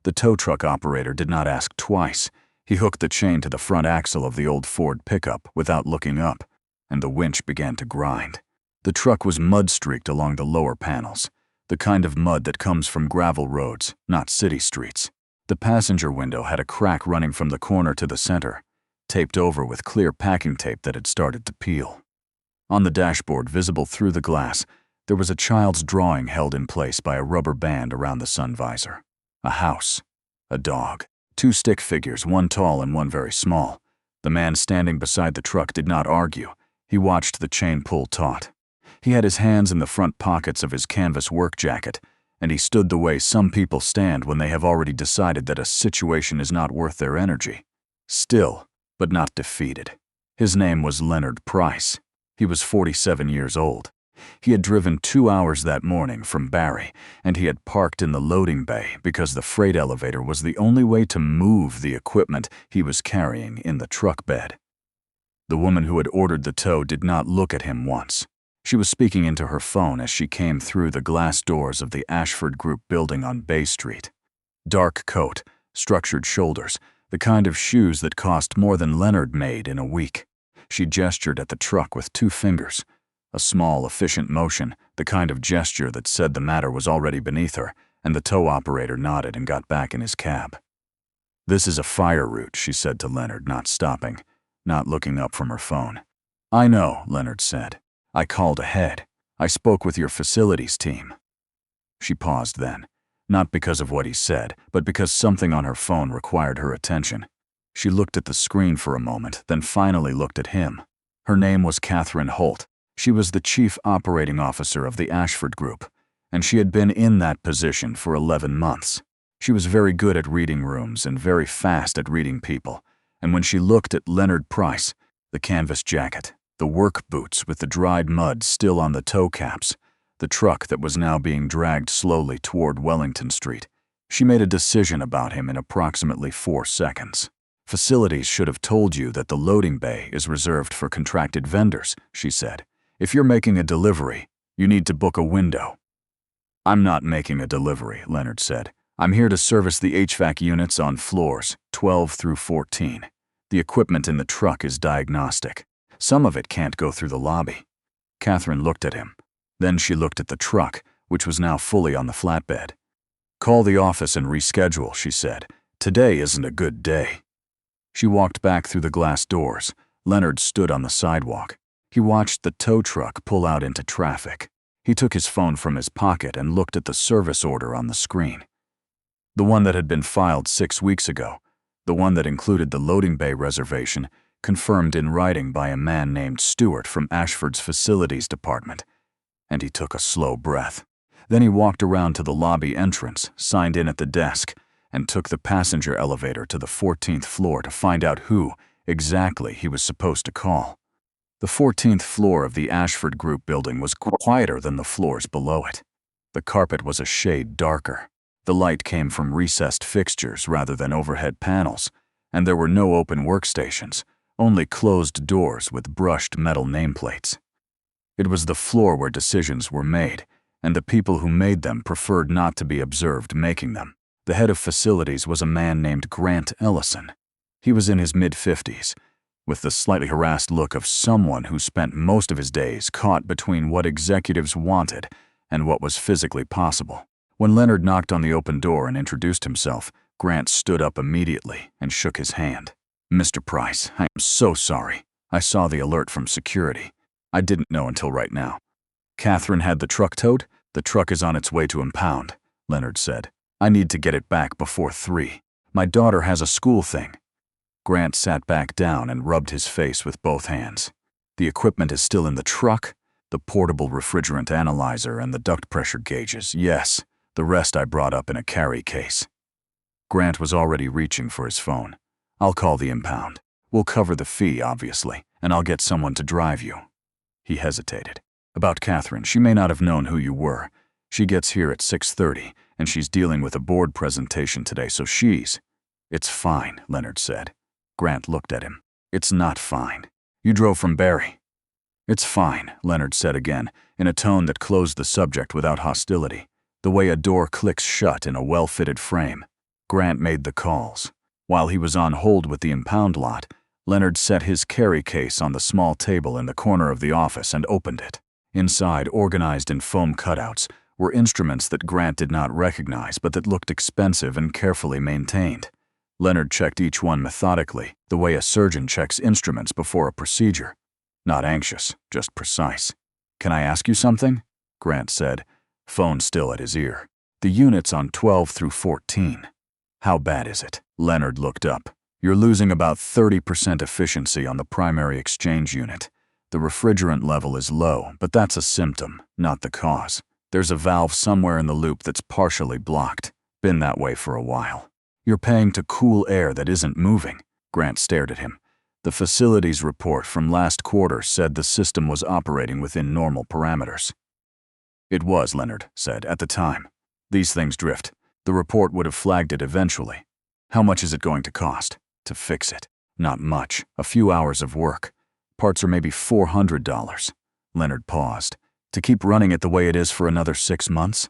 The tow truck operator did not ask twice. He hooked the chain to the front axle of the old Ford pickup without looking up, and the winch began to grind. The truck was mud-streaked along the lower panels, the kind of mud that comes from gravel roads, not city streets. The passenger window had a crack running from the corner to the center, taped over with clear packing tape that had started to peel. On the dashboard, visible through the glass, there was a child's drawing held in place by a rubber band around the sun visor. A house, a dog, two stick figures, one tall and one very small. The man standing beside the truck did not argue. He watched the chain pull taut. He had his hands in the front pockets of his canvas work jacket, and he stood the way some people stand when they have already decided that a situation is not worth their energy. Still, but not defeated. His name was Leonard Price. He was 47 years old. He had driven 2 hours that morning from Barrie, and he had parked in the loading bay because the freight elevator was the only way to move the equipment he was carrying in the truck bed. The woman who had ordered the tow did not look at him once. She was speaking into her phone as she came through the glass doors of the Ashford Group building on Bay Street. Dark coat, structured shoulders, the kind of shoes that cost more than Leonard made in a week. She gestured at the truck with 2 fingers. A small, efficient motion, the kind of gesture that said the matter was already beneath her, and the tow operator nodded and got back in his cab. "This is a fire route," she said to Leonard, not stopping, not looking up from her phone. "I know," Leonard said. "I called ahead. I spoke with your facilities team." She paused then, not because of what he said, but because something on her phone required her attention. She looked at the screen for a moment, then finally looked at him. Her name was Catherine Holt. She was the chief operating officer of the Ashford Group, and she had been in that position for 11 months. She was very good at reading rooms and very fast at reading people, and when she looked at Leonard Price, the canvas jacket, the work boots with the dried mud still on the toe caps, the truck that was now being dragged slowly toward Wellington Street, she made a decision about him in approximately 4 seconds. "Facilities should have told you that the loading bay is reserved for contracted vendors," she said. "If you're making a delivery, you need to book a window." "I'm not making a delivery," Leonard said. "I'm here to service the HVAC units on floors 12 through 14. The equipment in the truck is diagnostic. Some of it can't go through the lobby." Catherine looked at him. Then she looked at the truck, which was now fully on the flatbed. "Call the office and reschedule," she said. "Today isn't a good day." She walked back through the glass doors. Leonard stood on the sidewalk. He watched the tow truck pull out into traffic. He took his phone from his pocket and looked at the service order on the screen. The one that had been filed 6 weeks ago, the one that included the loading bay reservation, confirmed in writing by a man named Stewart from Ashford's facilities department. And he took a slow breath. Then he walked around to the lobby entrance, signed in at the desk, and took the passenger elevator to the 14th floor to find out who exactly he was supposed to call. The 14th floor of the Ashford Group building was quieter than the floors below it. The carpet was a shade darker. The light came from recessed fixtures rather than overhead panels, and there were no open workstations, only closed doors with brushed metal nameplates. It was the floor where decisions were made, and the people who made them preferred not to be observed making them. The head of facilities was a man named Grant Ellison. He was in his mid-50s, with the slightly harassed look of someone who spent most of his days caught between what executives wanted and what was physically possible. When Leonard knocked on the open door and introduced himself, Grant stood up immediately and shook his hand. "Mr. Price, I am so sorry. I saw the alert from security. I didn't know until right now." "Catherine had the truck towed? The truck is on its way to impound," Leonard said. "I need to get it back before 3. My daughter has a school thing." Grant sat back down and rubbed his face with both hands. "The equipment is still in the truck? The portable refrigerant analyzer and the duct pressure gauges, yes. The rest I brought up in a carry case." Grant was already reaching for his phone. "I'll call the impound. We'll cover the fee, obviously, and I'll get someone to drive you." He hesitated. "About Catherine, she may not have known who you were. She gets here at 6:30, and she's dealing with a board presentation today, so she's—" "It's fine," Leonard said. Grant looked at him. "It's not fine. You drove from Barrie." "It's fine," Leonard said again, in a tone that closed the subject without hostility, the way a door clicks shut in a well-fitted frame. Grant made the calls. While he was on hold with the impound lot, Leonard set his carry case on the small table in the corner of the office and opened it. Inside, organized in foam cutouts, were instruments that Grant did not recognize but that looked expensive and carefully maintained. Leonard checked each one methodically, the way a surgeon checks instruments before a procedure. Not anxious, just precise. "Can I ask you something?" Grant said, phone still at his ear. "The unit's on 12 through 14. How bad is it?" Leonard looked up. "You're losing about 30% efficiency on the primary exchange unit. The refrigerant level is low, but that's a symptom, not the cause. There's a valve somewhere in the loop that's partially blocked. Been that way for a while. You're paying to cool air that isn't moving." Grant stared at him. The facilities report from last quarter said the system was operating within normal parameters. "It was," Leonard said, "at the time. These things drift. The report would have flagged it eventually. How much is it going to cost to fix it?" "Not much. A few hours of work. Parts are maybe $400. Leonard paused. "To keep running it the way it is for another 6 months?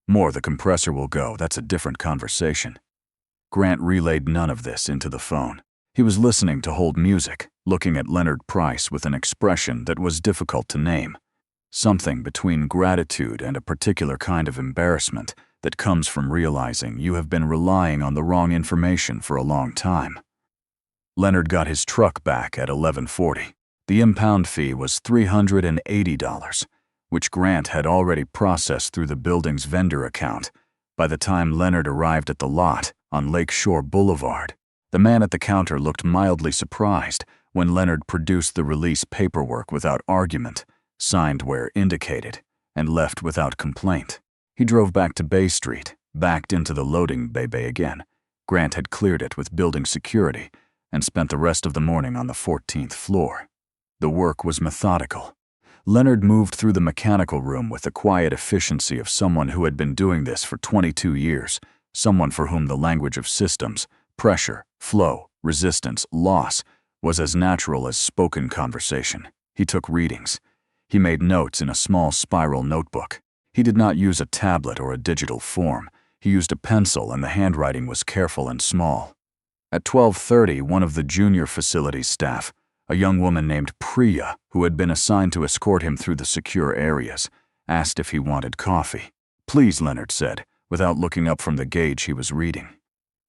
More the compressor will go. That's a different conversation." Grant relayed none of this into the phone. He was listening to hold music, looking at Leonard Price with an expression that was difficult to name. Something between gratitude and a particular kind of embarrassment that comes from realizing you have been relying on the wrong information for a long time. Leonard got his truck back at 11:40. The impound fee was $380, which Grant had already processed through the building's vendor account. By the time Leonard arrived at the lot on Lakeshore Boulevard, the man at the counter looked mildly surprised when Leonard produced the release paperwork without argument, signed where indicated, and left without complaint. He drove back to Bay Street, backed into the loading bay again. Grant had cleared it with building security and spent the rest of the morning on the 14th floor. The work was methodical. Leonard moved through the mechanical room with the quiet efficiency of someone who had been doing this for 22 years, someone for whom the language of systems, pressure, flow, resistance, loss, was as natural as spoken conversation. He took readings. He made notes in a small spiral notebook. He did not use a tablet or a digital form. He used a pencil, and the handwriting was careful and small. At 12:30, one of the junior facilities staff, a young woman named Priya, who had been assigned to escort him through the secure areas, asked if he wanted coffee. "Please," Leonard said, without looking up from the gauge he was reading.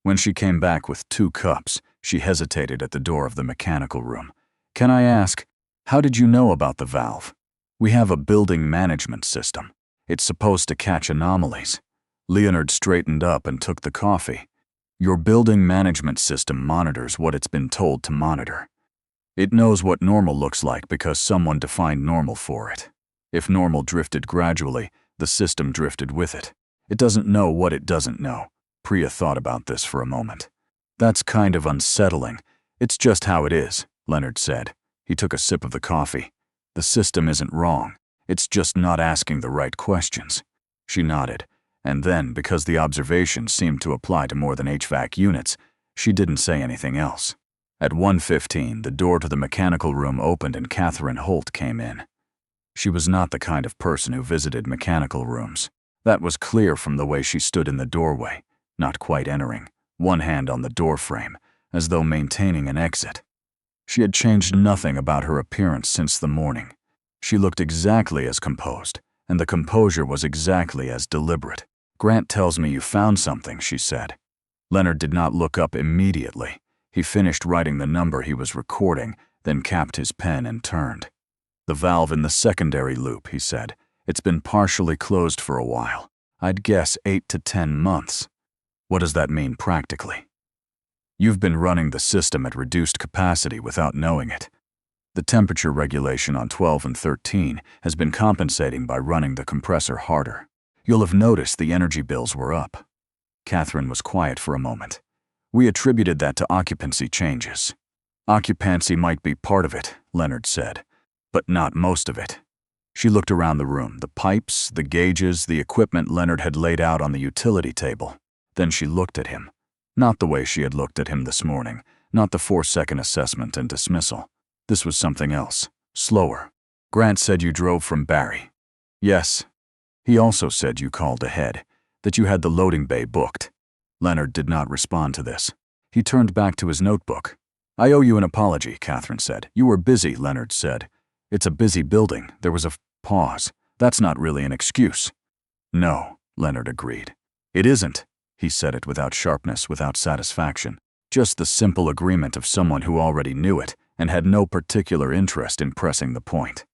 When she came back with 2 cups, she hesitated at the door of the mechanical room. "Can I ask, how did you know about the valve?" "We have a building management system. It's supposed to catch anomalies." Leonard straightened up and took the coffee. "Your building management system monitors what it's been told to monitor. It knows what normal looks like because someone defined normal for it. If normal drifted gradually, the system drifted with it. It doesn't know what it doesn't know." Priya thought about this for a moment. "That's kind of unsettling. It's just how it is," Leonard said. He took a sip of the coffee. "The system isn't wrong. It's just not asking the right questions." She nodded, and then, because the observation seemed to apply to more than HVAC units, she didn't say anything else. At 1:15, the door to the mechanical room opened and Catherine Holt came in. She was not the kind of person who visited mechanical rooms. That was clear from the way she stood in the doorway, not quite entering, one hand on the doorframe, as though maintaining an exit. She had changed nothing about her appearance since the morning. She looked exactly as composed, and the composure was exactly as deliberate. "Grant tells me you found something," she said. Leonard did not look up immediately. He finished writing the number he was recording, then capped his pen and turned. "The valve in the secondary loop," he said. "It's been partially closed for a while. I'd guess 8 to 10 months. What does that mean practically? You've been running the system at reduced capacity without knowing it. The temperature regulation on 12 and 13 has been compensating by running the compressor harder. You'll have noticed the energy bills were up." Catherine was quiet for a moment. "We attributed that to occupancy changes." "Occupancy might be part of it," Leonard said, "but not most of it." She looked around the room, the pipes, the gauges, the equipment Leonard had laid out on the utility table. Then she looked at him. Not the way she had looked at him this morning, not the 4-second assessment and dismissal. This was something else, slower. "Grant said you drove from Barry." "Yes. He also said you called ahead, that you had the loading bay booked." Leonard did not respond to this. He turned back to his notebook. "I owe you an apology," Catherine said. "You were busy," Leonard said. "It's a busy building." There was a pause. "That's not really an excuse." "No," Leonard agreed. "It isn't." He said it without sharpness, without satisfaction. Just the simple agreement of someone who already knew it and had no particular interest in pressing the point.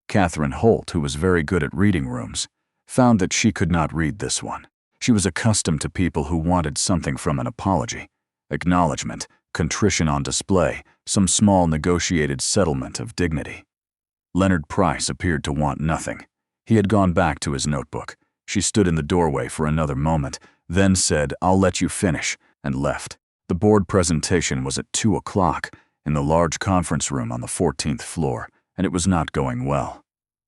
Catherine Holt, who was very good at reading rooms, found that she could not read this one. She was accustomed to people who wanted something from an apology, acknowledgement, contrition on display, some small negotiated settlement of dignity. Leonard Price appeared to want nothing. He had gone back to his notebook. She stood in the doorway for another moment, then said, "I'll let you finish," and left. The board presentation was at 2 o'clock in the large conference room on the 14th floor, and it was not going well.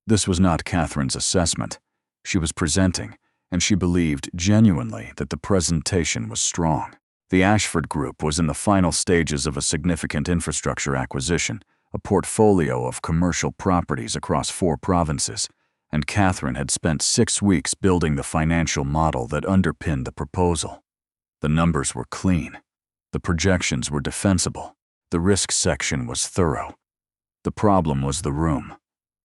This was not Catherine's assessment. She was presenting, and she believed genuinely that the presentation was strong. The Ashford Group was in the final stages of a significant infrastructure acquisition, a portfolio of commercial properties across 4 provinces, and Catherine had spent 6 weeks building the financial model that underpinned the proposal. The numbers were clean. The projections were defensible. The risk section was thorough. The problem was the room.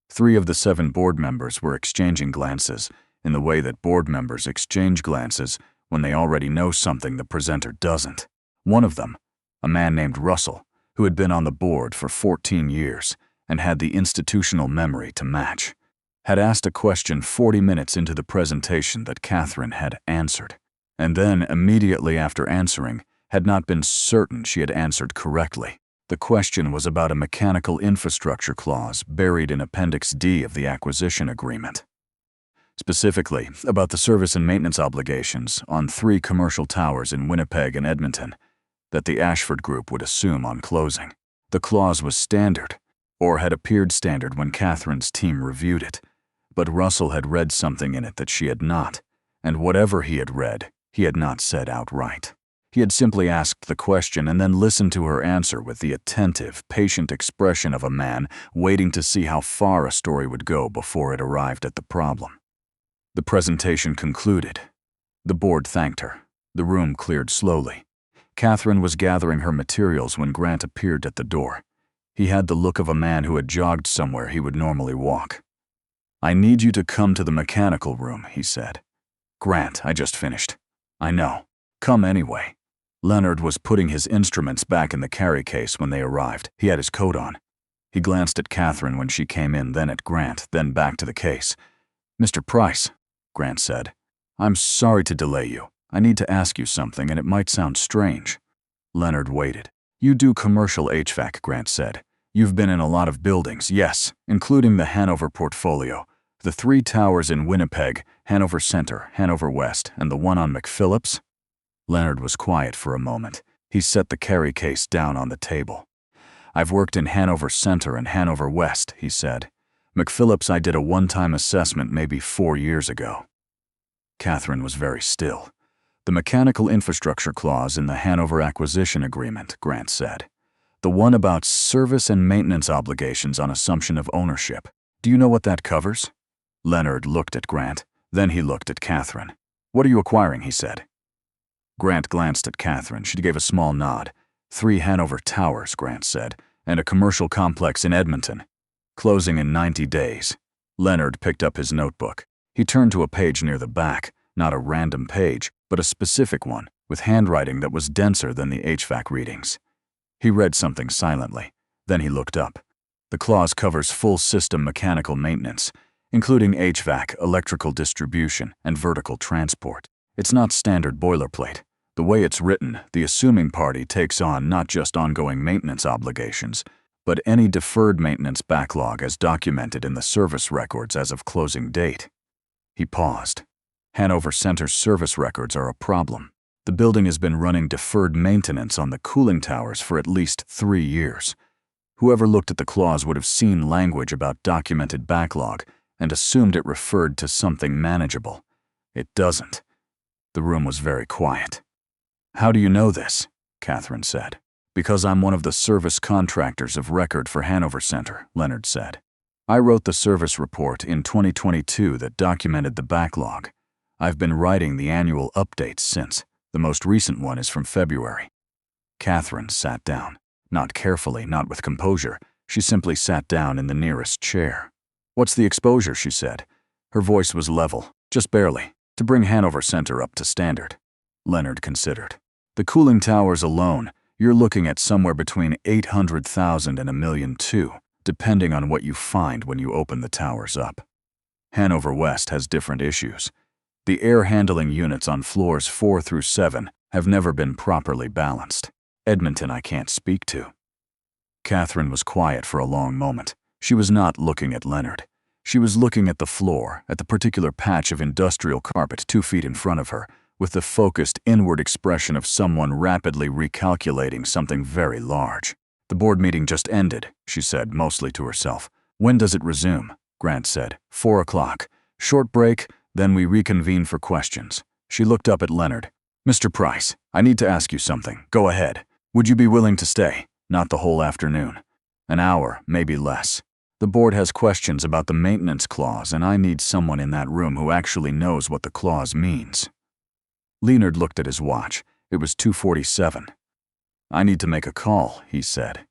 3 of the 7 board members were exchanging glances in the way that board members exchange glances when they already know something the presenter doesn't. One of them, a man named Russell, who had been on the board for 14 years and had the institutional memory to match, had asked a question 40 minutes into the presentation that Catherine had answered, and then immediately after answering, had not been certain she had answered correctly. The question was about a mechanical infrastructure clause buried in Appendix D of the acquisition agreement. Specifically, about the service and maintenance obligations on 3 commercial towers in Winnipeg and Edmonton that the Ashford Group would assume on closing. The clause was standard, or had appeared standard when Catherine's team reviewed it, but Russell had read something in it that she had not, and whatever he had read, he had not said outright. He had simply asked the question and then listened to her answer with the attentive, patient expression of a man waiting to see how far a story would go before it arrived at the problem. The presentation concluded. The board thanked her. The room cleared slowly. Catherine was gathering her materials when Grant appeared at the door. He had the look of a man who had jogged somewhere he would normally walk. "I need you to come to the mechanical room," he said. "Grant, I just finished." "I know. Come anyway." Leonard was putting his instruments back in the carry case when they arrived. He had his coat on. He glanced at Catherine when she came in, then at Grant, then back to the case. "Mr. Price," Grant said, "I'm sorry to delay you. I need to ask you something, and it might sound strange." Leonard waited. "You do commercial HVAC," Grant said. "You've been in a lot of buildings." "Yes, including the Hanover portfolio. The 3 towers in Winnipeg, Hanover Center, Hanover West, and the one on McPhillips?" Leonard was quiet for a moment. He set the carry case down on the table. "I've worked in Hanover Center and Hanover West," he said. "McPhillips, I did a one-time assessment maybe 4 years ago." Catherine was very still. "The mechanical infrastructure clause in the Hanover acquisition agreement," Grant said. "The one about service and maintenance obligations on assumption of ownership. Do you know what that covers?" Leonard looked at Grant. Then he looked at Catherine. "What are you acquiring?" he said. Grant glanced at Catherine. She gave a small nod. 3 Hanover towers, Grant said, and a commercial complex in Edmonton. Closing in 90 days. Leonard picked up his notebook. He turned to a page near the back, not a random page, but a specific one, with handwriting that was denser than the HVAC readings. He read something silently. Then he looked up. The clause covers full system mechanical maintenance, including HVAC, electrical distribution, and vertical transport. It's not standard boilerplate. The way it's written, the assuming party takes on not just ongoing maintenance obligations, but any deferred maintenance backlog as documented in the service records as of closing date. He paused. Hanover Center's service records are a problem. The building has been running deferred maintenance on the cooling towers for at least 3 years. Whoever looked at the clause would have seen language about documented backlog and assumed it referred to something manageable. It doesn't. The room was very quiet. "How do you know this?" Catherine said. "Because I'm one of the service contractors of record for Hanover Center," Leonard said. "I wrote the service report in 2022 that documented the backlog. I've been writing the annual updates since. The most recent one is from February. Catherine sat down. Not carefully, not with composure. She simply sat down in the nearest chair. "What's the exposure?" she said. Her voice was level, just barely, to bring Hanover Center up to standard. Leonard considered. "The cooling towers alone, you're looking at somewhere between 800,000 and 1.2 million, depending on what you find when you open the towers up. Hanover West has different issues. The air handling units on floors 4 through 7 have never been properly balanced. Edmonton I can't speak to." Catherine was quiet for a long moment. She was not looking at Leonard. She was looking at the floor, at the particular patch of industrial carpet 2 feet in front of her, with the focused inward expression of someone rapidly recalculating something very large. "The board meeting just ended," she said, mostly to herself. "When does it resume?" Grant said. 4 o'clock. Short break, then we reconvene for questions. She looked up at Leonard. "Mr. Price, I need to ask you something. Go ahead. Would you be willing to stay? Not the whole afternoon. An hour, maybe less. The board has questions about the maintenance clause, and I need someone in that room who actually knows what the clause means." Leonard looked at his watch. It was 2:47. "I need to make a call," he said.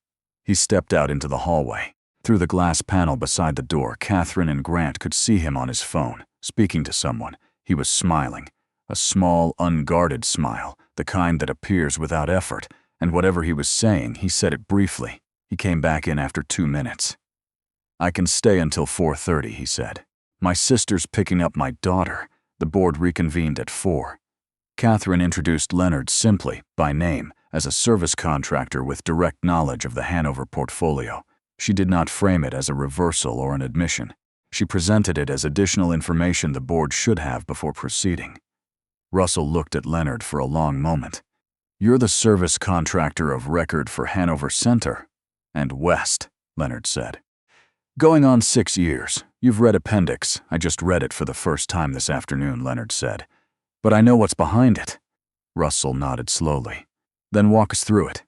He stepped out into the hallway. Through the glass panel beside the door, Catherine and Grant could see him on his phone, speaking to someone. He was smiling. A small, unguarded smile, the kind that appears without effort, and whatever he was saying, he said it briefly. He came back in after 2 minutes. "I can stay until 4:30, he said. "My sister's picking up my daughter." The board reconvened at 4. Catherine introduced Leonard simply, by name, as a service contractor with direct knowledge of the Hanover portfolio. She did not frame it as a reversal or an admission. She presented it as additional information the board should have before proceeding. Russell looked at Leonard for a long moment. "You're the service contractor of record for Hanover Center and West," Leonard said. "Going on 6 years. You've read Appendix. I just read it for the first time this afternoon," Leonard said. "But I know what's behind it." Russell nodded slowly. "Then walk us through it."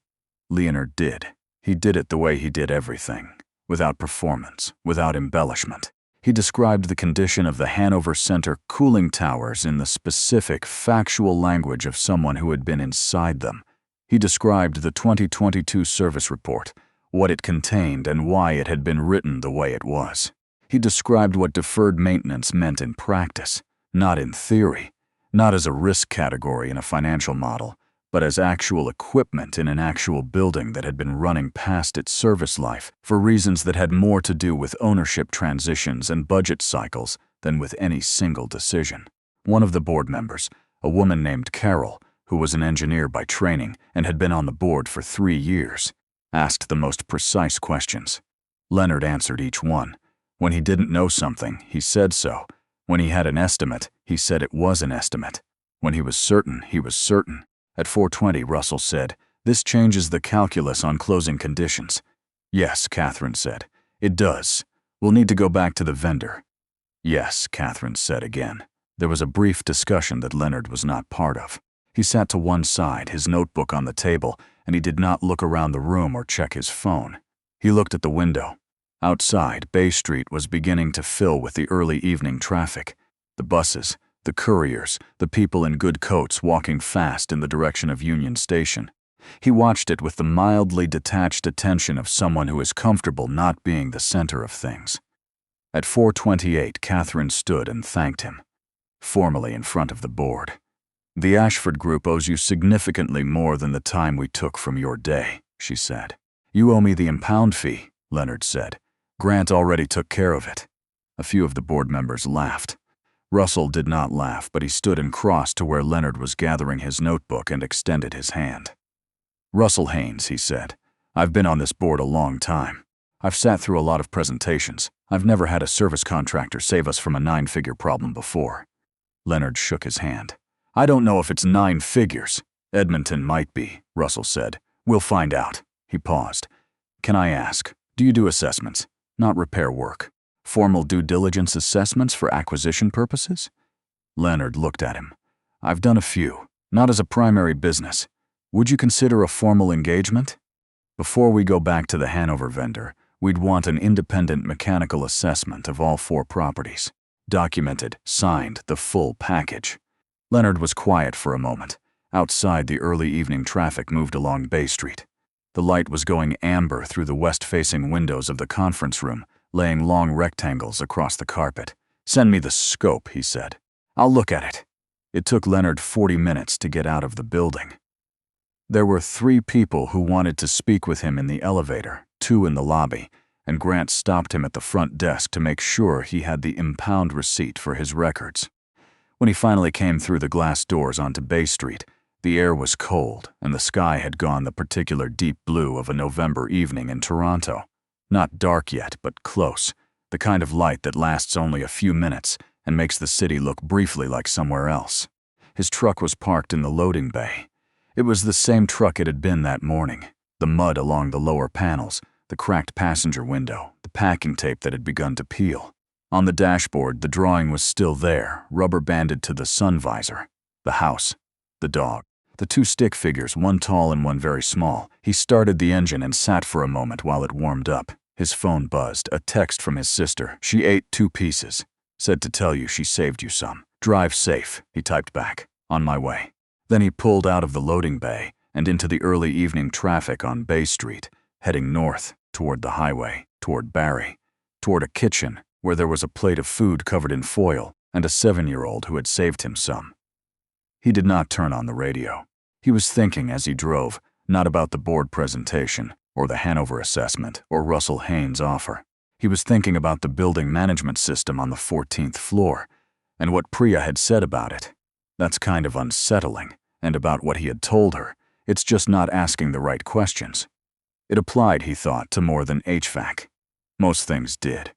Leonard did. He did it the way he did everything, without performance, without embellishment. He described the condition of the Hanover Center cooling towers in the specific, factual language of someone who had been inside them. He described the 2022 service report, what it contained and why it had been written the way it was. He described what deferred maintenance meant in practice, not in theory, not as a risk category in a financial model, but as actual equipment in an actual building that had been running past its service life for reasons that had more to do with ownership transitions and budget cycles than with any single decision. One of the board members, a woman named Carol, who was an engineer by training and had been on the board for 3 years, asked the most precise questions. Leonard answered each one. When he didn't know something, he said so. When he had an estimate, he said it was an estimate. When he was certain, he was certain. At 4:20, Russell said, "This changes the calculus on closing conditions." "Yes," Catherine said. "It does. We'll need to go back to the vendor." "Yes," Catherine said again. There was a brief discussion that Leonard was not part of. He sat to one side, his notebook on the table, and he did not look around the room or check his phone. He looked at the window. Outside, Bay Street was beginning to fill with the early evening traffic. The buses, the couriers, the people in good coats walking fast in the direction of Union Station. He watched it with the mildly detached attention of someone who is comfortable not being the center of things. At 4:28, Catherine stood and thanked him, formally in front of the board. "The Ashford Group owes you significantly more than the time we took from your day," she said. "You owe me the impound fee," Leonard said. "Grant already took care of it." A few of the board members laughed. Russell did not laugh, but he stood and crossed to where Leonard was gathering his notebook and extended his hand. "Russell Haynes," he said. "I've been on this board a long time. I've sat through a lot of presentations. I've never had a service contractor save us from a 9-figure problem before." Leonard shook his hand. "I don't know if it's 9 figures. Edmonton might be," Russell said. "We'll find out." He paused. "Can I ask, do you do assessments? Not repair work. Formal due diligence assessments for acquisition purposes?" Leonard looked at him. "I've done a few, not as a primary business. Would you consider a formal engagement? Before we go back to the Hanover vendor, we'd want an independent mechanical assessment of all 4 properties. Documented, signed, the full package." Leonard was quiet for a moment. Outside, the early evening traffic moved along Bay Street. The light was going amber through the west-facing windows of the conference room, laying long rectangles across the carpet. "Send me the scope," he said. "I'll look at it." It took Leonard 40 minutes to get out of the building. There were 3 people who wanted to speak with him in the elevator, 2 in the lobby, and Grant stopped him at the front desk to make sure he had the impound receipt for his records. When he finally came through the glass doors onto Bay Street, the air was cold and the sky had gone the particular deep blue of a November evening in Toronto. Not dark yet, but close, the kind of light that lasts only a few minutes and makes the city look briefly like somewhere else. His truck was parked in the loading bay. It was the same truck it had been that morning. The mud along the lower panels, the cracked passenger window, the packing tape that had begun to peel. On the dashboard, the drawing was still there, rubber-banded to the sun visor. The house, the dog, the 2 stick figures, one tall and one very small. He started the engine and sat for a moment while it warmed up. His phone buzzed, a text from his sister. "She ate 2 pieces. Said to tell you she saved you some. Drive safe," he typed back. "On my way." Then he pulled out of the loading bay and into the early evening traffic on Bay Street, heading north, toward the highway, toward Barrie, toward a kitchen where there was a plate of food covered in foil and a 7-year-old who had saved him some. He did not turn on the radio. He was thinking as he drove, not about the board presentation, or the Hanover assessment, or Russell Haynes' offer. He was thinking about the building management system on the 14th floor, and what Priya had said about it. That's kind of unsettling, and about what he had told her. It's just not asking the right questions. It applied, he thought, to more than HVAC. Most things did.